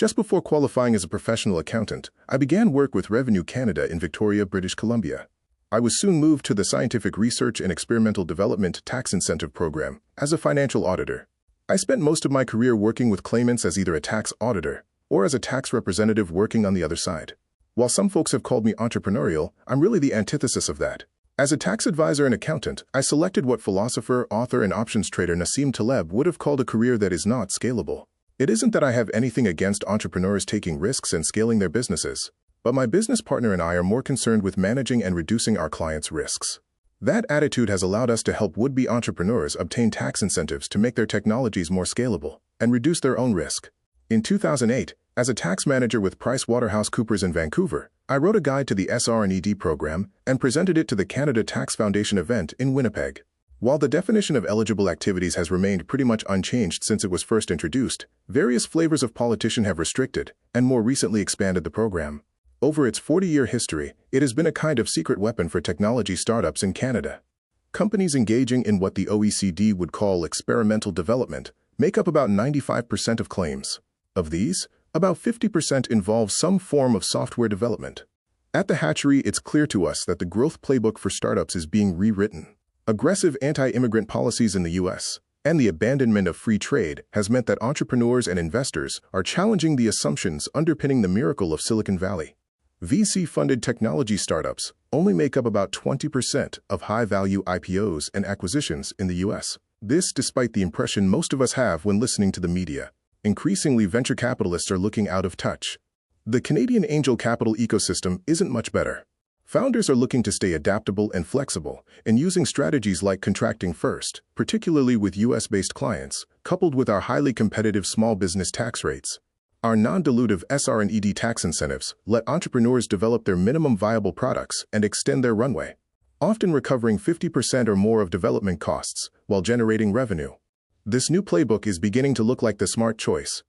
Just before qualifying as a professional accountant, I began work with Revenue Canada in Victoria, British Columbia. I was soon moved to the Scientific Research and Experimental Development Tax Incentive Program as a financial auditor. I spent most of my career working with claimants as either a tax auditor or as a tax representative working on the other side. While some folks have called me entrepreneurial, I'm really the antithesis of that. As a tax advisor and accountant, I selected what philosopher, author, and options trader Nassim Taleb would have called a career that is not scalable. It isn't that I have anything against entrepreneurs taking risks and scaling their businesses, but my business partner and I are more concerned with managing and reducing our clients' risks. That attitude has allowed us to help would-be entrepreneurs obtain tax incentives to make their technologies more scalable and reduce their own risk. In 2008, as a tax manager with PricewaterhouseCoopers in Vancouver, I wrote a guide to the SR&ED program and presented it to the Canada Tax Foundation event in Winnipeg. While the definition of eligible activities has remained pretty much unchanged since it was first introduced, various flavors of politician have restricted and more recently expanded the program. Over its 40-year history, it has been a kind of secret weapon for technology startups in Canada. Companies engaging in what the OECD would call experimental development make up about 95% of claims. Of these, about 50% involve some form of software development. At the Hatchery, it's clear to us that the growth playbook for startups is being rewritten. Aggressive anti-immigrant policies in the U.S. and the abandonment of free trade has meant that entrepreneurs and investors are challenging the assumptions underpinning the miracle of Silicon Valley. VC-funded technology startups only make up about 20% of high-value IPOs and acquisitions in the U.S. This despite the impression most of us have when listening to the media. Increasingly, venture capitalists are looking out of touch. The Canadian angel capital ecosystem isn't much better. Founders are looking to stay adaptable and flexible and using strategies like contracting first, particularly with U.S.-based clients, coupled with our highly competitive small business tax rates. Our non-dilutive SR&ED tax incentives let entrepreneurs develop their minimum viable products and extend their runway, often recovering 50% or more of development costs while generating revenue. This new playbook is beginning to look like the smart choice,